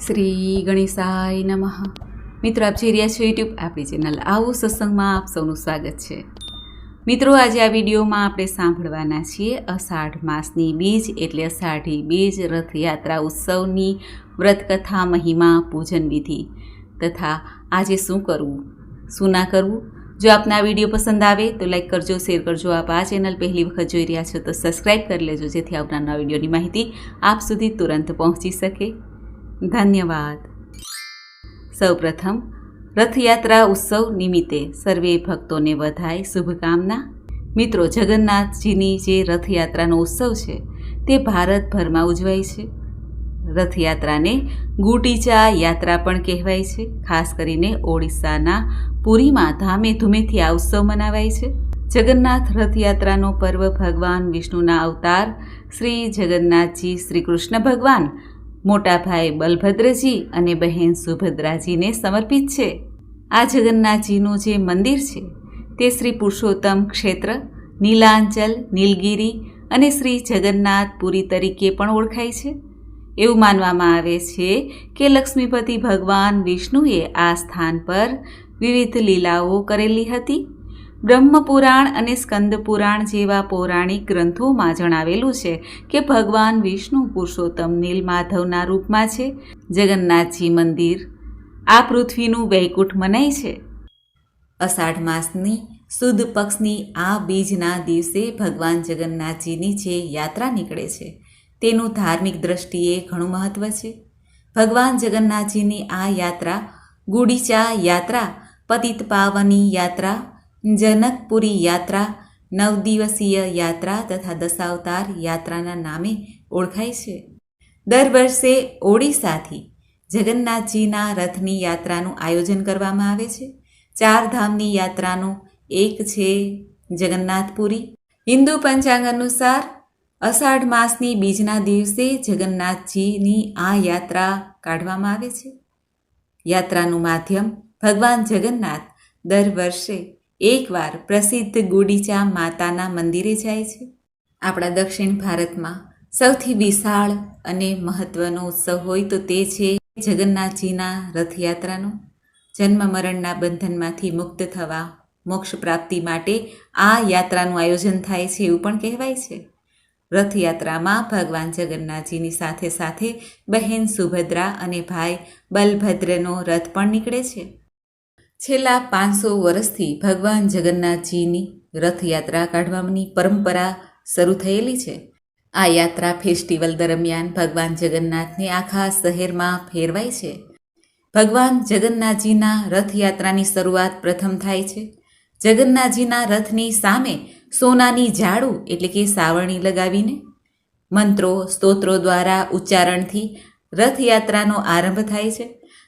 શ્રી ગણેશાય નમઃ. મિત્રો, આપ જોઈ રહ્યા છો યુટ્યુબ આપણી ચેનલ આવો સત્સંગમાં આપ સૌનું સ્વાગત છે. મિત્રો, આજે આ વિડીયોમાં આપણે સાંભળવાના છીએ અષાઢ માસની બીજ એટલે અષાઢી બીજ રથયાત્રા ઉત્સવની વ્રતકથા, મહિમા, પૂજન વિધિ તથા આજે શું કરવું શું ના કરવું. જો આપને આ વિડીયો પસંદ આવે તો લાઈક કરજો, શેર કરજો. આપ આ ચેનલ પહેલી વખત જોઈ રહ્યા છો તો સબસ્ક્રાઈબ કરી લેજો, જેથી આવનારા વિડીયોની માહિતી આપ સુધી તુરંત પહોંચી શકે. ધન્યવાદ. સૌપ્રથમ રથયાત્રા ઉત્સવ નિમિત્તે સર્વે ભક્તોને વધાય શુભકામના. મિત્રો, જગન્નાથજીની જે રથયાત્રાનો ઉત્સવ છે તે ભારતભરમાં ઉજવાય છે. રથયાત્રાને ગુટીચા યાત્રા પણ કહેવાય છે. ખાસ કરીને ઓડિશાના પુરીમાં ધામે ધૂમેથી આ ઉત્સવ મનાવાય છે. જગન્નાથ રથયાત્રાનો પર્વ ભગવાન વિષ્ણુના અવતાર શ્રી જગન્નાથજી શ્રી કૃષ્ણ ભગવાન, મોટા ભાઈ બલભદ્રજી અને બહેન સુભદ્રાજીને સમર્પિત છે. આ જગન્નાથજીનું જે મંદિર છે તે શ્રી પુરુષોત્તમ ક્ષેત્ર, નીલાંચલ, નીલગિરી અને શ્રી જગન્નાથપુરી તરીકે પણ ઓળખાય છે. એવું માનવામાં આવે છે કે લક્ષ્મીપતિ ભગવાન વિષ્ણુએ આ સ્થાન પર વિવિધ લીલાઓ કરેલી હતી. બ્રહ્મપુરાણ અને સ્કંદ પુરાણ જેવા પૌરાણિક ગ્રંથોમાં જણાવેલું છે કે ભગવાન વિષ્ણુ પુરુષોત્તમ નીલમાધવના રૂપમાં છે. જગન્નાથજી મંદિર આ પૃથ્વીનું વૈકુંઠ મનાય છે. અષાઢ માસની સુદ પક્ષની આ બીજના દિવસે ભગવાન જગન્નાથજીની જે યાત્રા નીકળે છે તેનું ધાર્મિક દ્રષ્ટિએ ઘણું મહત્વ છે. ભગવાન જગન્નાથજીની આ યાત્રા ગુડીચા યાત્રા, પતિત પાવની યાત્રા, જનકપુરી યાત્રા, નવદિવસીય યાત્રા તથા દશાવતાર યાત્રાના નામે ઓળખાય છે. દર વર્ષે ઓડિશાથી જગન્નાથજીના રથની યાત્રાનું આયોજન કરવામાં આવે છે. 4 ધામની યાત્રાનું એક છે જગન્નાથપુરી. હિન્દુ પંચાંગ અનુસાર અષાઢ માસની બીજના દિવસે જગન્નાથજીની આ યાત્રા કાઢવામાં આવે છે. યાત્રાનું માધ્યમ ભગવાન જગન્નાથ દર વર્ષે એકવાર પ્રસિદ્ધ ગુડીચા માતાના મંદિરે જાય છે. આપણા દક્ષિણ ભારતમાં સૌથી વિશાળ અને મહત્વનો ઉત્સવ હોય તો તે છે જગન્નાથજીના રથયાત્રાનો. જન્મ મરણના બંધનમાંથી મુક્ત થવા, મોક્ષ પ્રાપ્તિ માટે આ યાત્રાનું આયોજન થાય છે એવું પણ કહેવાય છે. રથયાત્રામાં ભગવાન જગન્નાથજીની સાથે સાથે બહેન સુભદ્રા અને ભાઈ બલભદ્રનો રથ પણ નીકળે છે. છેલ્લા 500 વર્ષથી ભગવાન જગન્નાથજીની રથયાત્રા કાઢવાની પરંપરા શરૂ થયેલી છે. આ યાત્રા ફેસ્ટિવલ દરમિયાન ભગવાન જગન્નાથને આખા શહેરમાં ફેરવાય છે. ભગવાન જગન્નાથજીના રથયાત્રાની શરૂઆત પ્રથમ થાય છે. જગન્નાથજીના રથની સામે સોનાની ઝાડુ એટલે કે સાવરણી લગાવીને મંત્રો, સ્તોત્રો દ્વારા ઉચ્ચારણથી રથયાત્રાનો આરંભ થાય છે.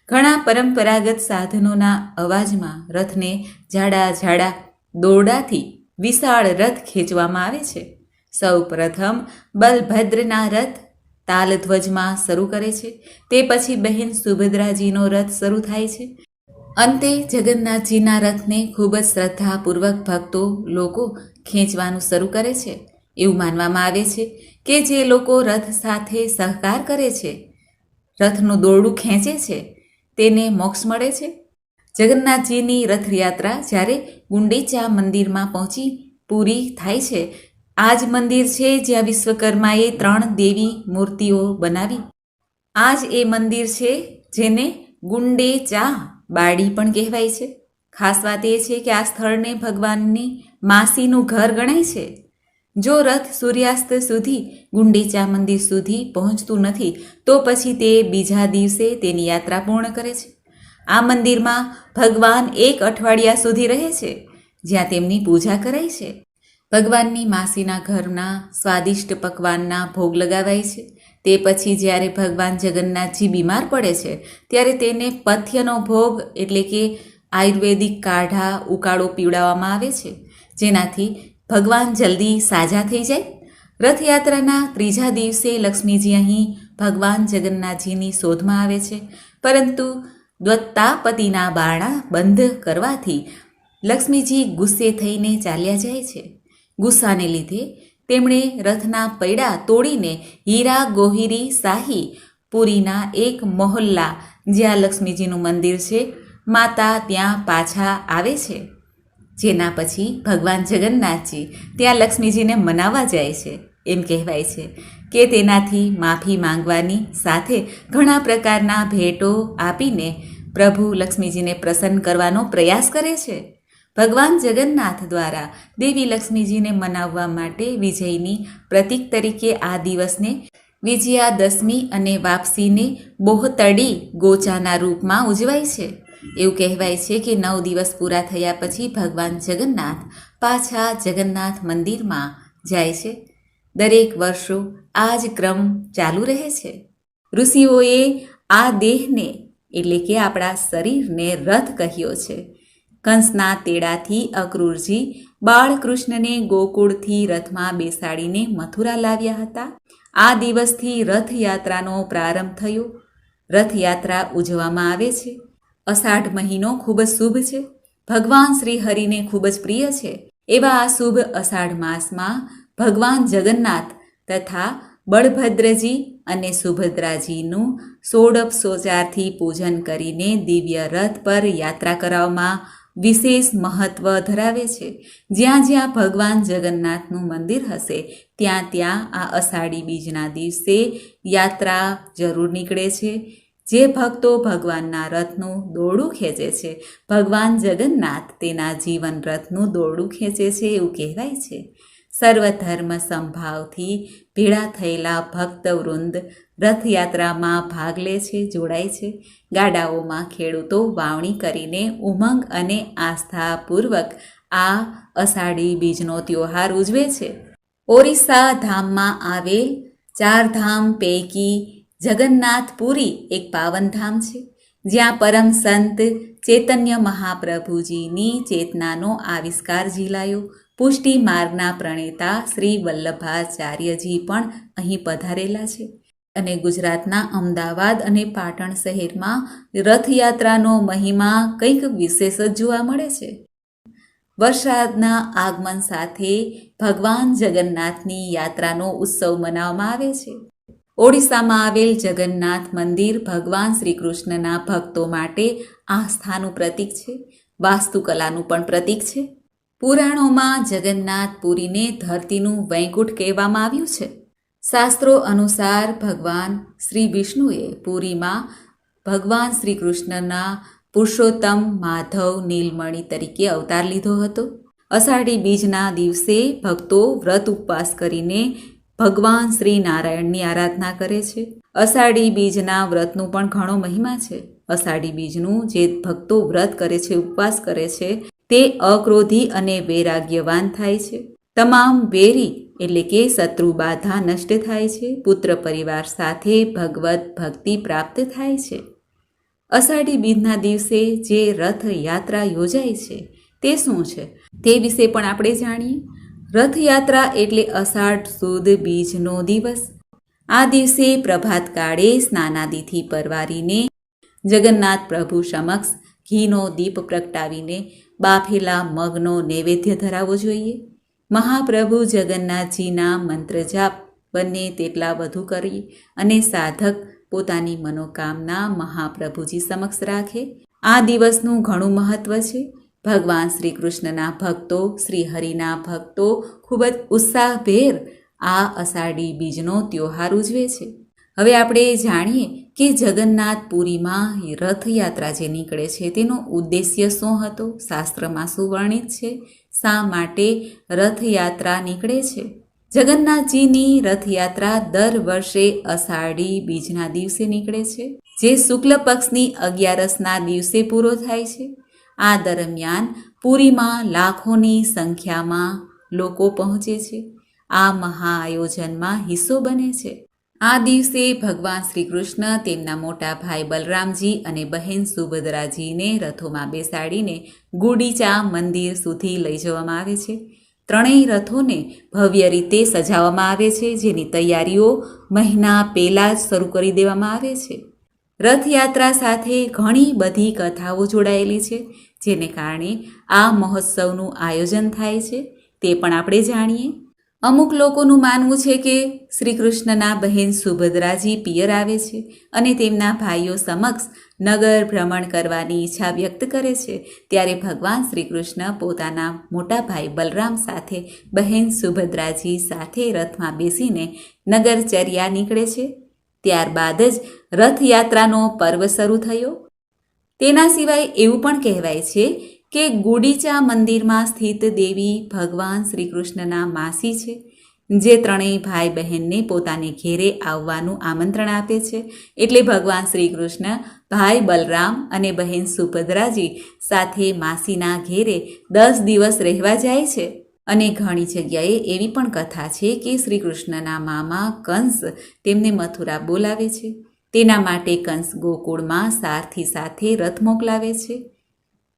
ઘણા પરંપરાગત સાધનોના અવાજમાં રથને જાડા દોરડાથી વિશાળ રથ ખેંચવામાં આવે છે. સૌ પ્રથમ બલભદ્રના રથ તાલધ્વજમાં શરૂ કરે છે. તે પછી બહેન સુભદ્રાજીનો રથ શરૂ થાય છે. અંતે જગન્નાથજીના રથને ખૂબ જ શ્રદ્ધાપૂર્વક ભક્તો લોકો ખેંચવાનું શરૂ કરે છે. એવું માનવામાં આવે છે કે જે લોકો રથ સાથે સહકાર કરે છે, રથનું દોરડું ખેંચે છે, તેને મોક્ષ મળે છે. જગન્નાથજીની રથયાત્રા જ્યારે ગુંડીચા મંદિરમાં પહોંચી પૂરી થાય છે. આ જ મંદિર છે જ્યાં વિશ્વકર્માએ 3 દેવી મૂર્તિઓ બનાવી. આ જ એ મંદિર છે જેને ગુંડેચા બાડી પણ કહેવાય છે. ખાસ વાત એ છે કે આ સ્થળને ભગવાનની માસીનું ઘર ગણાય છે. જો રથ સૂર્યાસ્ત સુધી ગુંડીચા મંદિર સુધી પહોંચતું નથી તો પછી તે બીજા દિવસે તેની યાત્રા પૂર્ણ કરે છે. આ મંદિરમાં ભગવાન 1 અઠવાડિયા સુધી રહે છે, જ્યાં તેમની પૂજા કરાય છે. ભગવાનની માસીના ઘરના સ્વાદિષ્ટ પકવાનના ભોગ લગાવાય છે. તે પછી જ્યારે ભગવાન જગન્નાથજી બીમાર પડે છે ત્યારે તેને પથ્યનો ભોગ એટલે કે આયુર્વેદિક કાઢા ઉકાળો પીવડાવવામાં આવે છે, જેનાથી ભગવાન જલ્દી સાજા થઈ જાય. રથયાત્રાના 3જા દિવસે લક્ષ્મીજી અહીં ભગવાન જગન્નાથજીની શોધમાં આવે છે, પરંતુ દ્વત્તાપતિના બારણા બંધ કરવાથી લક્ષ્મીજી ગુસ્સે થઈને ચાલ્યા જાય છે. ગુસ્સાને લીધે તેમણે રથના પૈડા તોડીને હીરા ગોહિરી શાહી પુરીના એક મોહલ્લા જ્યાં લક્ષ્મીજીનું મંદિર છે, માતા ત્યાં પાછા આવે છે, જેના પછી ભગવાન જગન્નાથજી ત્યાં લક્ષ્મીજીને મનાવવા જાય છે. એમ કહેવાય છે કે તેનાથી માફી માંગવાની સાથે ઘણા પ્રકારના ભેટો આપીને પ્રભુ લક્ષ્મીજીને પ્રસન્ન કરવાનો પ્રયાસ કરે છે. ભગવાન જગન્નાથ દ્વારા દેવી લક્ષ્મીજીને મનાવવા માટે વિજયની પ્રતીક તરીકે આ દિવસને વિજયાદશમી અને વાપસીને બોહતડી ગોચાના રૂપમાં ઉજવાય છે. એવું કહેવાય છે કે 9 દિવસ પૂરા થયા પછી ભગવાન જગન્નાથ પાછા જગન્નાથ મંદિરમાં જાય છે. દરેક વર્ષો આ જ ક્રમ ચાલુ રહે છે. ઋષિઓએ આ દેહને એટલે કે આપણા શરીરને રથ કહ્યો છે. કંસના તેડાથી અક્રૂરજી બાળકૃષ્ણને ગોકુળથી રથમાં બેસાડીને મથુરા લાવ્યા હતા. આ દિવસથી રથયાત્રાનો પ્રારંભ થયો. રથયાત્રા ઉજવવામાં આવે છે. અષાઢ મહિનો ખૂબ જ શુભ છે. ભગવાન શ્રી હરિને ખૂબ જ પ્રિય છે. એવા આ શુભ અષાઢ માસમાં ભગવાન જગન્નાથ તથા બળભદ્રજી અને સુભદ્રાજીનું ષોડશોપચારથી પૂજન કરીને દિવ્ય રથ પર યાત્રા કરાવવામાં વિશેષ મહત્વ ધરાવે છે. જ્યાં જ્યાં ભગવાન જગન્નાથનું મંદિર હશે ત્યાં ત્યાં આ અષાઢી બીજના દિવસે યાત્રા જરૂર નીકળે છે. જે ભક્તો ભગવાનના રથનું દોરડું ખેંચે છે, ભગવાન જગન્નાથ તેના જીવન રથનું દોરડું ખેંચે છે એવું કહેવાય છે. સર્વધર્મ સંભાવથી ભેળા થયેલા ભક્તવૃંદ રથયાત્રામાં ભાગ લે છે, જોડાય છે. ગાડાઓમાં ખેડૂતો વાવણી કરીને ઉમંગ અને આસ્થાપૂર્વક આ અષાઢી બીજનો તહેવાર ઉજવે છે. ઓરિસ્સા ધામમાં આવેલ 4 ધામ પૈકી જગન્નાથપુરી એક પાવન ધામ છે, જ્યાં પરમ સંત ચૈતન્ય મહાપ્રભુજીની ચેતનાનો આવિષ્કાર ઝીલાયો. પુષ્ટિ માર્ગના પ્રણેતા શ્રી વલ્લભાચાર્યજી પણ અહીં પધારેલા છે. અને ગુજરાતના અમદાવાદ અને પાટણ શહેરમાં રથયાત્રાનો મહિમા કંઈક વિશેષ જ જોવા મળે છે. વરસાદના આગમન સાથે ભગવાન જગન્નાથની યાત્રાનો ઉત્સવ મનાવવામાં આવે છે. ઓડિશામાં આવેલ જગન્નાથ મંદિર ભગવાન શ્રી કૃષ્ણના ભક્તો માટે આસ્થાનું પ્રતીક છે, વાસ્તુકલાનું પણ પ્રતીક છે. પુરાણોમાં જગન્નાથપુરીને ધરતીનું વૈકુંઠ કહેવામાં આવ્યું છે. શાસ્ત્રો અનુસાર ભગવાન શ્રી વિષ્ણુએ પુરીમાં ભગવાન શ્રી કૃષ્ણના પુરુષોત્તમ માધવ નીલમણિ તરીકે અવતાર લીધો હતો. અષાઢી બીજના દિવસે ભક્તો વ્રત ઉપવાસ કરીને ભગવાન શ્રી નારાયણની આરાધના કરે છે. અષાઢી બીજના વ્રતનું પણ ઘણો મહિમા છે. અષાઢી બીજનું જે ભક્તો વ્રત કરે છે, ઉપવાસ કરે છે, તે અક્રોધી અને વૈરાગ્યવાન થાય છે. તમામ વેરી એટલે કે શત્રુ બાધા નષ્ટ થાય છે. પુત્ર પરિવાર સાથે ભગવત ભક્તિ પ્રાપ્ત થાય છે. અષાઢી બીજના દિવસે જે રથયાત્રા યોજાય છે તે શું છે તે વિશે પણ આપણે જાણીએ. રથયાત્રા એટલે અષાઢ સુદ બીજનો દિવસ. આ દિવસે પ્રભાત કાળે સ્નાનાદિથી પરવારીને જગન્નાથ પ્રભુ સમક્ષ ઘીનો દીપ પ્રગટાવીને બાફેલા મગનો નૈવેદ્ય ધરાવવો જોઈએ. મહાપ્રભુ જગન્નાથજીના મંત્ર જાપ બંને તેટલા વધુ કરી અને સાધક પોતાની મનોકામના મહાપ્રભુજી સમક્ષ રાખે. આ દિવસનું ઘણું મહત્વ છે. ભગવાન શ્રી કૃષ્ણના ભક્તો, શ્રી હરિના ભક્તો ખૂબ જ ઉત્સાહભેર આ અષાઢી બીજનો તહેવાર ઉજવે છે. હવે આપણે જાણીએ કે જગન્નાથપુરીમાં રથયાત્રા જે નીકળે છે તેનો ઉદ્દેશ્ય શું હતો, શાસ્ત્રમાં શું વર્ણિત છે, શા માટે રથયાત્રા નીકળે છે. જગન્નાથજીની રથયાત્રા દર વર્ષે અષાઢી બીજના દિવસે નીકળે છે, જે શુક્લ પક્ષની 11ના દિવસે પૂરો થાય છે. આ દરમિયાન પુરીમાં લાખોની સંખ્યામાં લોકો પહોંચે છે. આ મહા આયોજનમાં હિસ્સો બને છે. આ દિવસે ભગવાન શ્રી કૃષ્ણ તેમના મોટા ભાઈ બલરામજી અને બહેન સુભદ્રાજીને રથોમાં બેસાડીને ગુડીચા મંદિર સુધી લઈ જવામાં આવે છે. ત્રણેય રથોને ભવ્ય રીતે સજાવવામાં આવે છે, જેની તૈયારીઓ મહિના પહેલાં જ શરૂ કરી દેવામાં આવે છે. રથયાત્રા સાથે ઘણી બધી કથાઓ જોડાયેલી છે, જેને કારણે આ મહોત્સવનું આયોજન થાય છે તે પણ આપણે જાણીએ. અમુક લોકોનું માનવું છે કે શ્રી કૃષ્ણના બહેન સુભદ્રાજી પિયર આવે છે અને તેમના ભાઈઓ સમક્ષ નગર ભ્રમણ કરવાની ઈચ્છા વ્યક્ત કરે છે. ત્યારે ભગવાન શ્રી કૃષ્ણ પોતાના મોટા ભાઈ બલરામ સાથે બહેન સુભદ્રાજી સાથે રથમાં બેસીને નગરચર્યા નીકળે છે. ત્યારબાદ જ રથયાત્રાનો પર્વ શરૂ થયો. તેના સિવાય એવું પણ કહેવાય છે કે ગુડીચા મંદિરમાં સ્થિત દેવી ભગવાન શ્રી કૃષ્ણના માસી છે, જે ત્રણેય ભાઈ બહેનને પોતાને ઘેરે આવવાનું આમંત્રણ આપે છે. એટલે ભગવાન શ્રી કૃષ્ણ ભાઈ બલરામ અને બહેન સુભદ્રાજી સાથે માસીના ઘેરે 10 દિવસ રહેવા જાય છે. અને ઘણી જગ્યાએ એવી પણ કથા છે કે શ્રી કૃષ્ણના મામા કંસ તેમને મથુરા બોલાવે છે. તેના માટે કંસ ગોકુળમાં સારથી સાથે રથ મોકલાવે છે.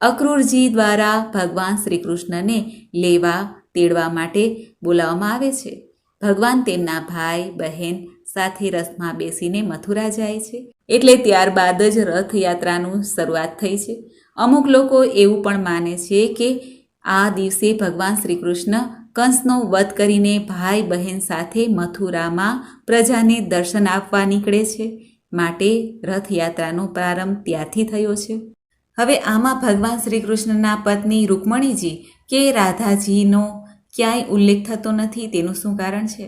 અક્રૂરજી દ્વારા ભગવાન શ્રી કૃષ્ણને લેવા તેડવા માટે બોલાવવામાં આવે છે. ભગવાન તેમના ભાઈ બહેન સાથે રથમાં બેસીને મથુરા જાય છે. એટલે ત્યારબાદ જ રથયાત્રાનું શરૂઆત થઈ છે. અમુક લોકો એવું પણ માને છે કે આ દિવસે ભગવાન શ્રી કૃષ્ણ કંસનો વધ કરીને ભાઈ બહેન સાથે મથુરામાં પ્રજાને દર્શન આપવા નીકળે છે. માટે રથયાત્રાનો પ્રારંભ ત્યારથી થયો છે. હવે આમાં ભગવાન શ્રી કૃષ્ણના પત્ની રૂકમણીજી કે રાધાજીનો ક્યાંય ઉલ્લેખ થતો નથી. તેનું શું કારણ છે?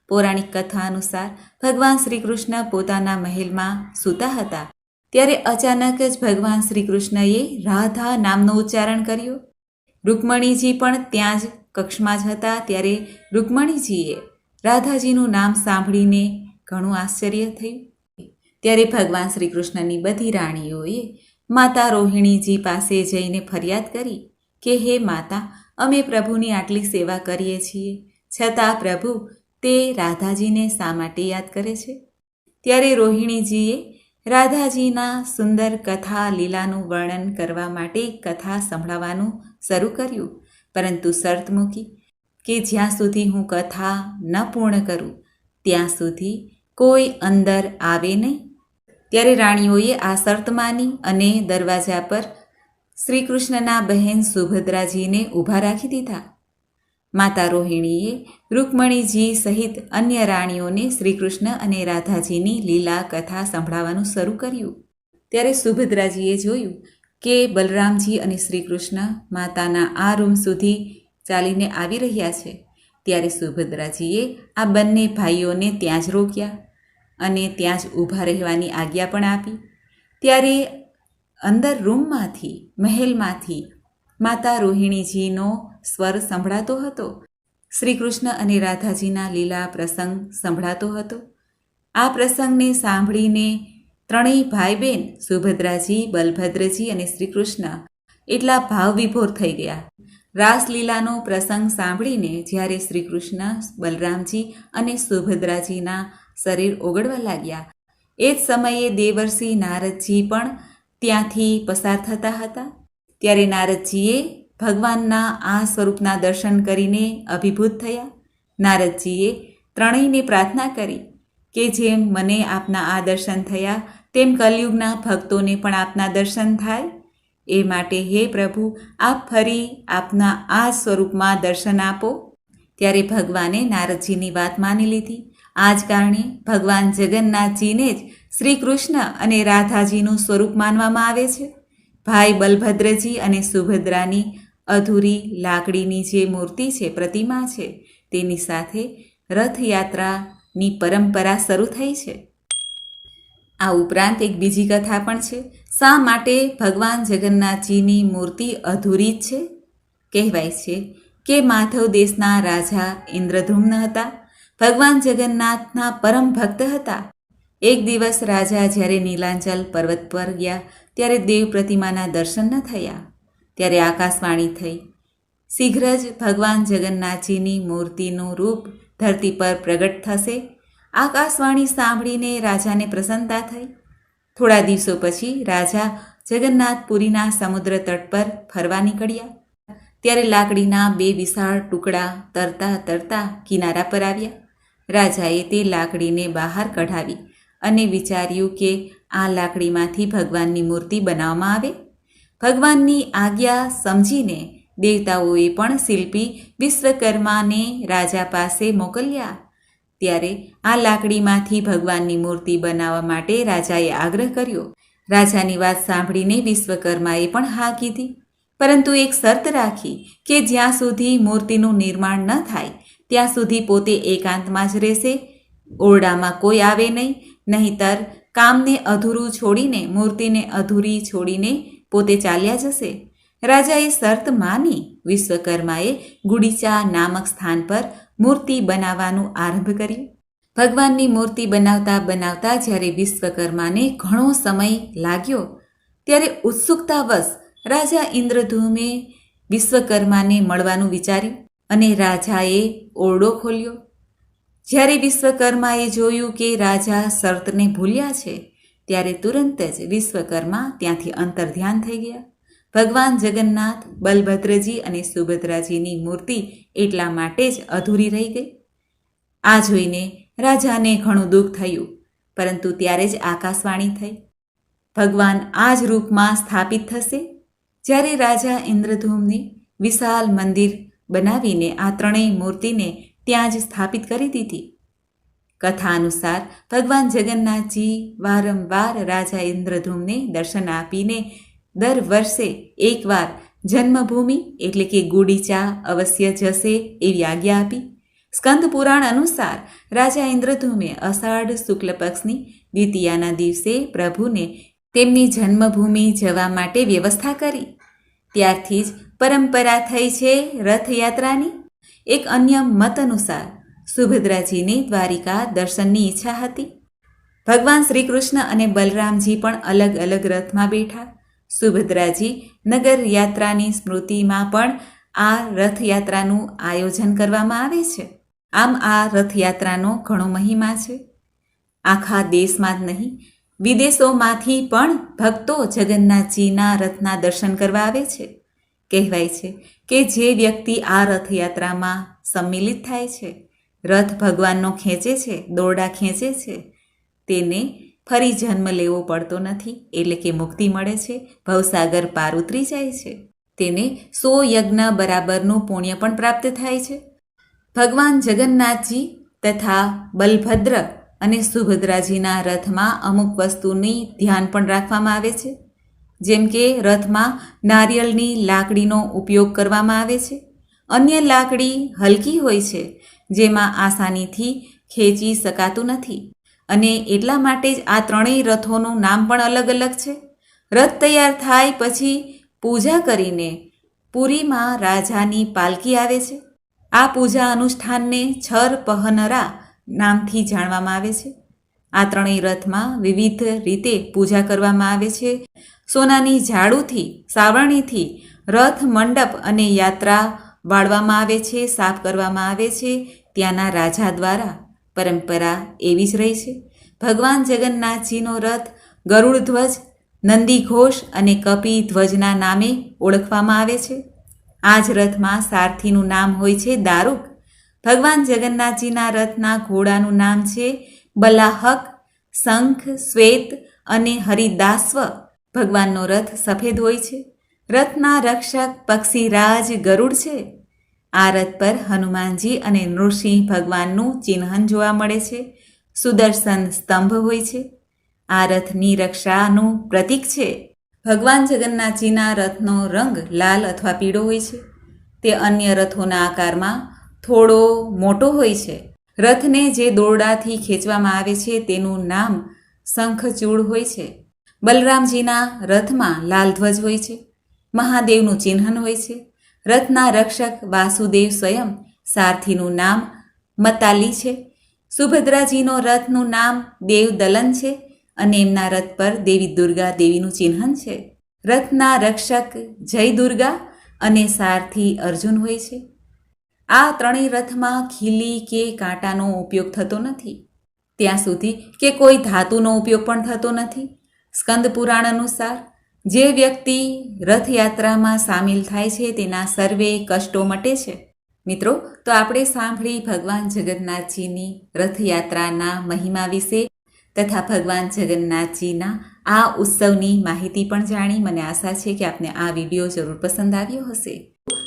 પૌરાણિક કથા અનુસાર ભગવાન શ્રી કૃષ્ણ પોતાના મહેલમાં સૂતા હતા ત્યારે અચાનક જ ભગવાન શ્રી કૃષ્ણએ રાધા નામનું ઉચ્ચારણ કર્યું. રૂકમણીજી પણ ત્યાં જ કક્ષમાં જ હતા. ત્યારે રૂકમણીજીએ રાધાજીનું નામ સાંભળીને ઘણું આશ્ચર્ય થયું. ત્યારે ભગવાન શ્રી કૃષ્ણની બધી રાણીઓએ માતા રોહિણીજી પાસે જઈને ફરિયાદ કરી કે હે માતા, અમે પ્રભુની આટલી સેવા કરીએ છીએ, છતાં પ્રભુ તે રાધાજીને શા માટે યાદ કરે છે? ત્યારે રોહિણીજીએ રાધાજીના સુંદર કથા લીલાનું વર્ણન કરવા માટે કથા સંભળાવવાનું શરૂ કર્યું, પરંતુ શરત મૂકી કે જ્યાં સુધી હું કથા ન પૂર્ણ કરું ત્યાં સુધી કોઈ અંદર આવે નહીં. ત્યારે રાણીઓએ આ શરત માની અને દરવાજા પર શ્રી કૃષ્ણના બહેન સુભદ્રાજીને ઊભા રાખી દીધા. માતા રોહિણીએ રૂકમણીજી સહિત અન્ય રાણીઓને શ્રી કૃષ્ણ અને રાધાજીની લીલા કથા સંભળાવવાનું શરૂ કર્યું. ત્યારે સુભદ્રાજીએ જોયું કે બલરામજી અને શ્રી કૃષ્ણ માતાના આ રૂમ સુધી ચાલીને આવી રહ્યા છે. ત્યારે સુભદ્રાજીએ આ બંને ભાઈઓને ત્યાં જ રોક્યા અને ત્યાં જ ઊભા રહેવાની આજ્ઞા પણ આપી. ત્યારે અંદર રૂમમાંથી મહેલમાંથી માતા રોહિણીજીનો સ્વર સંભળાતો હતો. શ્રી કૃષ્ણ અને રાધાજીના લીલા પ્રસંગ સંભળાતો હતો. આ પ્રસંગને સાંભળીને ત્રણેય ભાઈ બહેન સુભદ્રાજી, બલભદ્રજી અને શ્રી કૃષ્ણ એટલા ભાવવિભોર થઈ ગયા. રાસલીલાનો પ્રસંગ સાંભળીને જ્યારે શ્રી કૃષ્ણ, બલરામજી અને સુભદ્રાજીના શરીર ઓગળવા લાગ્યા, એ જ સમયે દેવર્ષિ નારદજી પણ ત્યાંથી પસાર થતા હતા. ત્યારે નારદજીએ ભગવાનના આ સ્વરૂપના દર્શન કરીને અભિભૂત થયા. નારદજીએ ત્રણેયને પ્રાર્થના કરી કે જેમ મને આપના આ દર્શન થયા તેમ કલયુગના ભક્તોને પણ આપના દર્શન થાય. એ માટે હે પ્રભુ, આપ ફરી આપના આ સ્વરૂપમાં દર્શન આપો. ત્યારે ભગવાને નારદજીની વાત માની લીધી. આ જ કારણે ભગવાન જગન્નાથજીને જ શ્રી કૃષ્ણ અને રાધાજીનું સ્વરૂપ માનવામાં આવે છે. ભાઈ બલભદ્રજી અને સુભદ્રાની અધૂરી લાકડીની જે મૂર્તિ છે, પ્રતિમા છે, તેની સાથે રથયાત્રાની પરંપરા શરૂ થઈ છે. આ ઉપરાંત એક બીજી કથા પણ છે. શા માટે ભગવાન જગન્નાથજીની મૂર્તિ અધૂરી જ છે? કહેવાય છે કે માધવ દેશના રાજા ઇન્દ્રદ્યુમ્ન હતા. ભગવાન જગન્નાથના પરમ ભક્ત હતા. એક દિવસ રાજા જ્યારે નીલાંચલ પર્વત પર ગયા ત્યારે દેવ પ્રતિમાના દર્શન ન થયા. ત્યારે આકાશવાણી થઈ, શીઘ્ર જ ભગવાન જગન્નાથજીની મૂર્તિનું રૂપ ધરતી પર પ્રગટ થશે. આકાશવાણી સાંભળીને રાજાને પ્રસન્નતા થઈ. થોડા દિવસો પછી રાજા જગન્નાથપુરીના સમુદ્ર તટ પર ફરવા નીકળ્યા. ત્યારે લાકડીના 2 વિશાળ ટુકડા તરતા તરતા કિનારા પર આવ્યા. રાજાએ તે લાકડીને બહાર કઢાવી અને વિચાર્યું કે આ લાકડીમાંથી ભગવાનની મૂર્તિ બનાવવામાં આવે. ભગવાનની આજ્ઞા સમજીને દેવતાઓએ પણ શિલ્પી વિશ્વકર્માને રાજા પાસે મોકલ્યા. ત્યારે આ લાકડીમાંથી ભગવાનની મૂર્તિ બનાવવા માટે રાજાએ આગ્રહ કર્યો. રાજાની વાત સાંભળીને વિશ્વકર્માએ પણ હા કીધી, પરંતુ એક શરત રાખી કે જ્યાં સુધી મૂર્તિનું નિર્માણ ન થાય ત્યાં સુધી પોતે એકાંતમાં જ રહેશે, ઓરડામાં કોઈ આવે નહીં, નહીંતર કામને અધૂરું છોડીને, મૂર્તિને અધૂરી છોડીને પોતે ચાલ્યા જશે. રાજાએ શરત માની વિશ્વકર્માએ ગુડીચા નામક સ્થાન પર મૂર્તિ બનાવવાનું આરંભ કર્યું. ભગવાનની મૂર્તિ બનાવતા બનાવતા જ્યારે વિશ્વકર્માને ઘણો સમય લાગ્યો ત્યારે ઉત્સુકતાવશ રાજા ઇન્દ્રધૂમે વિશ્વકર્માને મળવાનું વિચાર્યું અને રાજાએ ઓરડો ખોલ્યો. જ્યારે વિશ્વકર્માએ જોયું કે રાજા શરતને ભૂલ્યા છે ત્યારે તુરંત જ વિશ્વકર્મા ત્યાંથી અંતર્ધ્યાન થઈ ગયા. ભગવાન જગન્નાથ, બલભદ્રજી અને સુભદ્રાજીની મૂર્તિ એટલા માટે જ અધૂરી રહી ગઈ. આ જોઈને રાજાને ઘણું દુઃખ થયું, પરંતુ ત્યારે જ આકાશવાણી થઈ, ભગવાન આ જ રૂપમાં સ્થાપિત થશે. જ્યારે રાજા ઇન્દ્રધૂમને વિશાળ મંદિર બનાવીને આ ત્રણેય મૂર્તિને ત્યાં જ સ્થાપિત કરી દીધી. કથા અનુસાર ભગવાન જગન્નાથજી વારંવાર રાજા ઇન્દ્રધૂમને દર્શન આપીને દર વર્ષે એકવાર જન્મભૂમિ એટલે કે ગુડીચા અવશ્ય જશે એવી આજ્ઞા આપી. સ્કંદ પુરાણ અનુસાર રાજા ઇન્દ્રધૂમે અષાઢ શુક્લ પક્ષની દ્વિતીયાના દિવસે પ્રભુને તેમની જન્મભૂમિ જવા માટે વ્યવસ્થા કરી. ત્યારથી જ પરંપરા થઈ છે રથયાત્રાની. એક અન્ય મત અનુસાર સુભદ્રાજીને દ્વારિકા દર્શનની ઈચ્છા હતી. ભગવાન શ્રી કૃષ્ણ અને બલરામજી પણ અલગ અલગ રથમાં બેઠા. સુભદ્રાજી નગર યાત્રાની સ્મૃતિમાં પણ આ રથયાત્રાનું આયોજન કરવામાં આવે છે. આમ આ રથયાત્રાનો ઘણો મહિમા છે. આખા દેશમાં જ નહીં, વિદેશોમાંથી પણ ભક્તો જગન્નાથજીના રથના દર્શન કરવા આવે છે. કહેવાય છે કે જે વ્યક્તિ આ રથયાત્રામાં સંમિલિત થાય છે, રથ ભગવાનનો ખેંચે છે, દોરડા ખેંચે છે, તેને ફરી જન્મ લેવો પડતો નથી, એટલે કે મુક્તિ મળે છે, ભવસાગર પાર ઉતરી જાય છે. તેને 100 યજ્ઞ બરાબરનું પુણ્ય પણ પ્રાપ્ત થાય છે. ભગવાન જગન્નાથજી તથા બલભદ્ર અને સુભદ્રાજીના રથમાં અમુક વસ્તુની ધ્યાન પણ રાખવામાં આવે છે. જેમ કે રથમાં નારિયેળની લાકડીનો ઉપયોગ કરવામાં આવે છે. અન્ય લાકડી હલકી હોય છે, જેમાં આસાનીથી ખેંચી શકાતું નથી, અને એટલા માટે જ આ ત્રણેય રથોનું નામ પણ અલગ અલગ છે. રથ તૈયાર થાય પછી પૂજા કરીને પુરીમાં રાજાની પાલકી આવે છે. આ પૂજા અનુષ્ઠાનને છર પહનરા નામથી જાણવામાં આવે છે. આ ત્રણેય રથમાં વિવિધ રીતે પૂજા કરવામાં આવે છે. સોનાની ઝાડુથી, સાવરણીથી રથ મંડપ અને યાત્રા વાળવામાં આવે છે, સાફ કરવામાં આવે છે. ત્યાંના રાજા દ્વારા પરંપરા એવી જ રહી છે. ભગવાન જગન્નાથજીનો રથ ગરુડ ધ્વજ, નંદી ઘોષ અને કપી ધ્વજના નામે ઓળખવામાં આવે છે. આ જ રથમાં સારથીનું નામ હોય છે દારૂક. ભગવાન જગન્નાથજીના રથના ઘોડાનું નામ છે બલાહક, શંખ, શ્વેત અને હરિદાસ્વ. ભગવાનનો રથ સફેદ હોય છે. રથના રક્ષક પક્ષીરાજ ગરુડ છે. આ રથ પર હનુમાનજી અને નૃસિંહ ભગવાનનું ચિહ્ન જોવા મળે છે. સુદર્શન સ્તંભ હોય છે. આ રથની રક્ષાનું પ્રતીક છે. ભગવાન જગન્નાથજીના રથનો રંગ લાલ અથવા પીળો હોય છે. તે અન્ય રથોના આકારમાં થોડો મોટો હોય છે. રથને જે દોરડાથી ખેંચવામાં આવે છે તેનું નામ શંખચૂડ હોય છે. બલરામજીના રથમાં લાલ ધ્વજ હોય છે. મહાદેવનું ચિહ્ન હોય છે. રથના રક્ષક વાસુદેવ સ્વયં. સારથીનું નામ મતાલી છે. સુભદ્રાજીનો રથનું નામ દેવદલન છે અને એમના રથ પર દેવી દુર્ગા દેવીનું ચિહ્ન છે. રથના રક્ષક જય દુર્ગા અને સારથી અર્જુન હોય છે. આ ત્રણેય રથમાં ખીલી કે કાંટાનો ઉપયોગ થતો નથી, ત્યાં સુધી કે કોઈ ધાતુનો ઉપયોગ પણ થતો નથી. સ્કંદ પુરાણ અનુસાર જે વ્યક્તિ રથયાત્રામાં સામેલ થાય છે તેના સર્વે કષ્ટો મટે છે. મિત્રો, તો આપણે સાંભળી ભગવાન જગન્નાથજીની રથયાત્રાના મહિમા વિશે તથા ભગવાન જગન્નાથજીના આ ઉત્સવની માહિતી પણ જાણી. મને આશા છે કે આપને આ વિડીયો જરૂર પસંદ આવ્યો હશે.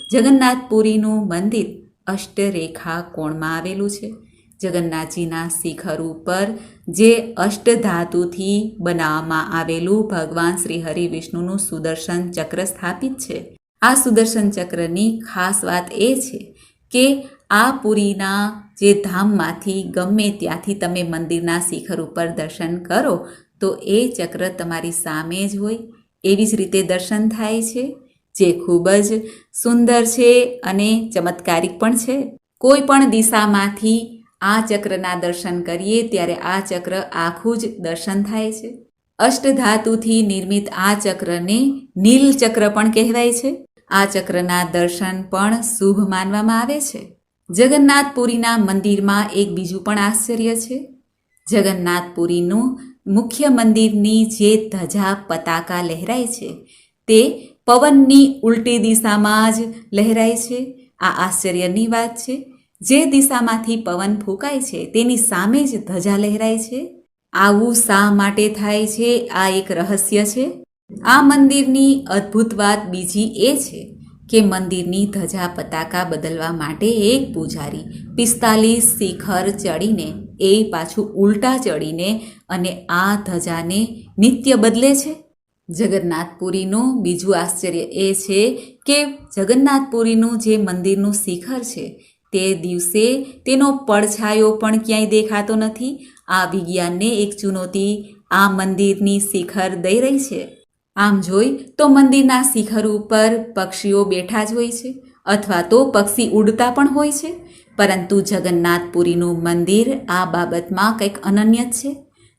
જગન્નાથપુરીનું મંદિર અષ્ટરેખા કોણમાં આવેલું છે. જગન્નાથજીના શિખર ઉપર જે અષ્ટધાતુથી બનાવવામાં આવેલું ભગવાન શ્રી હરિ વિષ્ણુનું સુદર્શન ચક્ર સ્થાપિત છે. આ સુદર્શન ચક્રની ખાસ વાત એ છે કે આ પુરીના જે ધામમાંથી ગમે ત્યાંથી તમે મંદિરના શિખર ઉપર દર્શન કરો તો એ ચક્ર તમારી સામે જ હોય એવી જ રીતે દર્શન થાય છે, જે ખૂબ જ સુંદર છે અને ચમત્કારિક પણ છે. કોઈ પણ દિશામાંથી આ ચક્રના દર્શન કરીએ ત્યારે આ ચક્ર આખું જ દર્શન થાય છે. અષ્ટધાતુથી નિર્મિત આ ચક્રને નીલ ચક્ર પણ કહેવાય છે. આ ચક્રના દર્શન પણ શુભ માનવામાં આવે છે. જગન્નાથપુરીના મંદિરમાં એક બીજું પણ આશ્ચર્ય છે. જગન્નાથપુરીનું મુખ્ય મંદિરની જે ધજા પતાકા લહેરાય છે તે પવનની ઉલટી દિશામાં જ લહેરાય છે. આ આશ્ચર્યની વાત છે. જે દિશામાંથી પવન ફૂંકાય છે તેની સામે જ ધજા લહેરાય છે. આવું શા માટે થાય છે? આ એક રહસ્ય છે. આ મંદિરની અદ્ભુત વાત બીજી એ છે કે મંદિરની ધજા પતાકા બદલવા માટે એક પૂજારી 45 શિખર ચડીને એ પાછું ઉલટા ચડીને અને આ ધજાને નિત્ય બદલે છે. જગન્નાથપુરીનું બીજું આશ્ચર્ય એ છે કે જગન્નાથપુરીનું જે મંદિરનું શિખર છે તે દિવસે તેનો પડછાયો પણ ક્યાંય દેખાતો નથી. આ વિજ્ઞાનને એક ચુનૌતી આ મંદિરની શિખર દઈ રહી છે. આમ જોઈ તો મંદિરના શિખર ઉપર પક્ષીઓ બેઠા જ હોય છે અથવા તો પક્ષી ઉડતા પણ હોય છે, પરંતુ જગન્નાથપુરીનું મંદિર આ બાબતમાં કંઈક અનન્ય છે.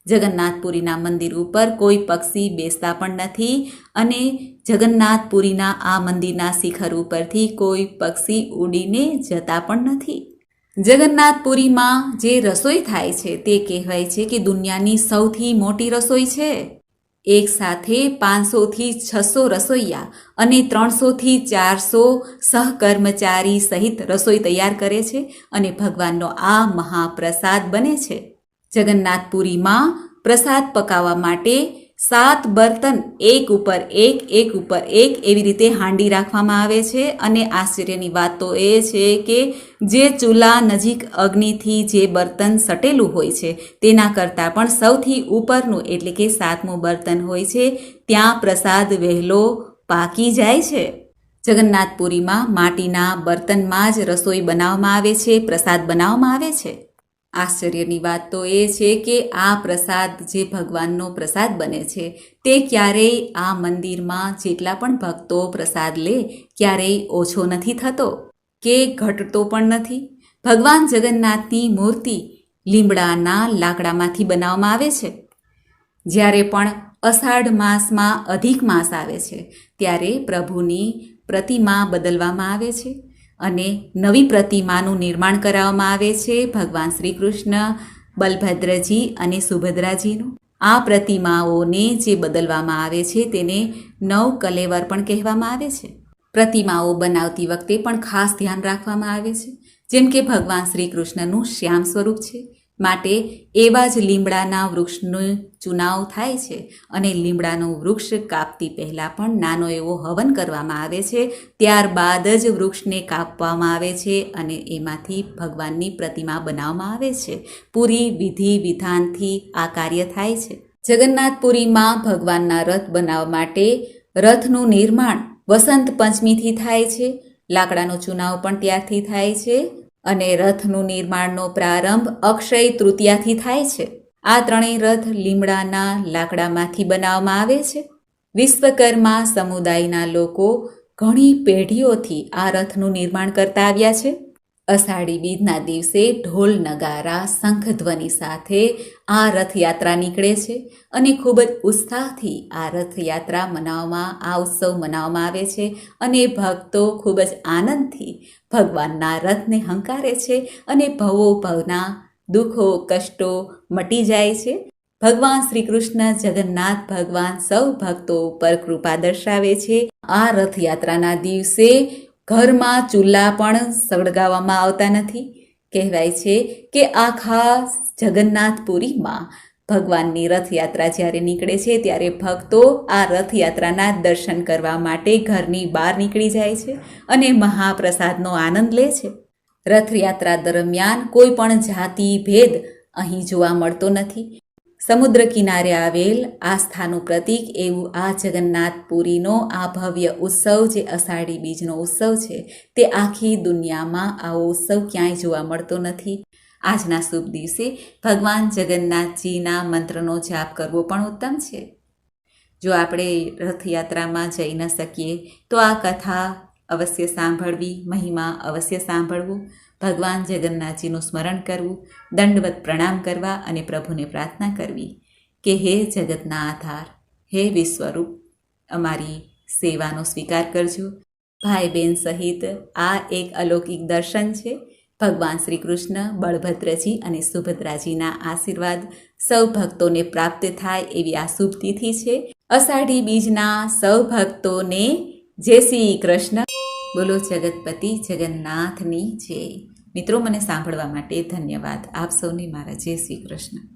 જગન્નાથપુરીના મંદિર ઉપર કોઈ પક્ષી બેસતા પણ નથી અને જગન્નાથપુરીના આ મંદિરના શિખર ઉપરથી કોઈ પક્ષી ઉડીને જતા પણ નથી. જગન્નાથપુરીમાં જે રસોઈ થાય છે તે કહેવાય છે કે દુનિયાની સૌથી મોટી રસોઈ છે. એક સાથે 500થી 600 રસોઈયા અને 300થી 400 સહકર્મચારી સહિત રસોઈ તૈયાર કરે છે અને ભગવાનનો આ મહાપ્રસાદ બને છે. જગન્નાથપુરીમાં પ્રસાદ પકાવવા માટે 7 બર્તન એક ઉપર એક એવી રીતે હાંડી રાખવામાં આવે છે. અને આશ્ચર્યની વાત તો એ છે કે જે ચૂલા નજીક અગ્નિથી જે બર્તન સટેલું હોય છે તેના કરતાં પણ સૌથી ઉપરનું એટલે કે 7મું બર્તન હોય છે ત્યાં પ્રસાદ વહેલો પાકી જાય છે. જગન્નાથપુરીમાં માટીના બર્તનમાં જ રસોઈ બનાવવામાં આવે છે, પ્રસાદ બનાવવામાં આવે છે. આશ્ચર્યની વાત તો એ છે કે આ પ્રસાદ જે ભગવાનનો પ્રસાદ બને છે તે ક્યારેય આ મંદિરમાં જેટલા પણ ભક્તો પ્રસાદ લે ક્યારેય ઓછો નથી થતો કે ઘટતો પણ નથી. ભગવાન જગન્નાથની મૂર્તિ લીમડાના લાકડામાંથી બનાવવામાં આવે છે. જ્યારે પણ અષાઢ માસમાં અધિક માસ આવે છે ત્યારે પ્રભુની પ્રતિમા બદલવામાં આવે છે અને નવી પ્રતિમાનું નિર્માણ કરાવવામાં આવે છે ભગવાન શ્રી કૃષ્ણ, બલભદ્રજી અને સુભદ્રાજીનું. આ પ્રતિમાઓને જે બદલવામાં આવે છે તેને નવકલેવર પણ કહેવામાં આવે છે. પ્રતિમાઓ બનાવતી વખતે પણ ખાસ ધ્યાન રાખવામાં આવે છે. જેમ કે ભગવાન શ્રી કૃષ્ણનું શ્યામ સ્વરૂપ છે માટે એવા જ લીમડાના વૃક્ષનું ચુનાવ થાય છે અને લીમડાનું વૃક્ષ કાપતી પહેલાં પણ નાનો એવો હવન કરવામાં આવે છે. ત્યારબાદ જ વૃક્ષને કાપવામાં આવે છે અને એમાંથી ભગવાનની પ્રતિમા બનાવવામાં આવે છે. પૂરી વિધિ વિધાનથી આ કાર્ય થાય છે. જગન્નાથપુરીમાં ભગવાનના રથ બનાવવા માટે રથનું નિર્માણ વસંત પંચમીથી થાય છે. લાકડાનો ચુનાવ પણ ત્યારથી થાય છે અને રથનું નિર્માણનો પ્રારંભ અક્ષય તૃતીયાથી થાય છે. આ ત્રણેય રથ લીમડાના લાકડામાંથી બનાવવામાં આવે છે. વિશ્વકર્મા સમુદાયના લોકો ઘણી પેઢીઓથી આ રથનું નિર્માણ કરતા આવ્યા છે. અષાઢી બીજના દિવસે ઢોલ નગારા શંખધ્વનિ સાથે આ રથયાત્રા નીકળે છે અને ખૂબ જ ઉત્સાહથી આ રથયાત્રા આ ઉત્સવ મનાવવામાં આવે છે અને ભક્તો ખૂબ જ આનંદથી ભગવાનના રથને હંકારે છે અને ભવોભવના દુઃખો કષ્ટો મટી જાય છે. ભગવાન શ્રી કૃષ્ણ જગન્નાથ ભગવાન સૌ ભક્તો ઉપર કૃપા દર્શાવે છે. આ રથયાત્રાના દિવસે ઘરમાં ચૂલા પણ સળગાવવામાં આવતા નથી. કહેવાય છે કે આખા જગન્નાથપુરીમાં ભગવાનની રથયાત્રા જ્યારે નીકળે છે ત્યારે ભક્તો આ રથયાત્રાના દર્શન કરવા માટે ઘરની બહાર નીકળી જાય છે અને મહાપ્રસાદનો આનંદ લે છે. રથયાત્રા દરમિયાન કોઈ પણ જાતિ ભેદ અહીં જોવા મળતો નથી. સમુદ્ર કિનારે આવેલ આસ્થાનું પ્રતીક એવું આ જગન્નાથપુરીનો આ ભવ્ય ઉત્સવ જે અષાઢી બીજનો ઉત્સવ છે તે આખી દુનિયામાં આવો ઉત્સવ ક્યાંય જોવા મળતો નથી. આજના શુભ દિવસે ભગવાન જગન્નાથજીના મંત્રનો જાપ કરવો પણ ઉત્તમ છે. જો આપણે રથયાત્રામાં જઈ ન શકીએ તો આ કથા અવશ્ય સાંભળવી, મહિમા અવશ્ય સાંભળવું, ભગવાન જગન્નાથજીનું સ્મરણ કરવું, દંડવત પ્રણામ કરવા અને પ્રભુને પ્રાર્થના કરવી કે હે જગતના આધાર, હે વિશ્વરૂપ, અમારી સેવાનો સ્વીકાર કરજો. ભાઈ બહેન સહિત આ એક અલૌકિક દર્શન છે. ભગવાન શ્રી કૃષ્ણ, બળભદ્રજી અને સુભદ્રાજીના આશીર્વાદ સૌ ભક્તોને પ્રાપ્ત થાય એવી આ શુભ તિથિ છે. અષાઢી બીજના સૌ ભક્તોને જય શ્રી કૃષ્ણ. બોલો જગતપતિ જગન્નાથની જય. મિત્રો, મને સાંભળવા માટે ધન્યવાદ. આપ સૌને મારા જય શ્રી કૃષ્ણ.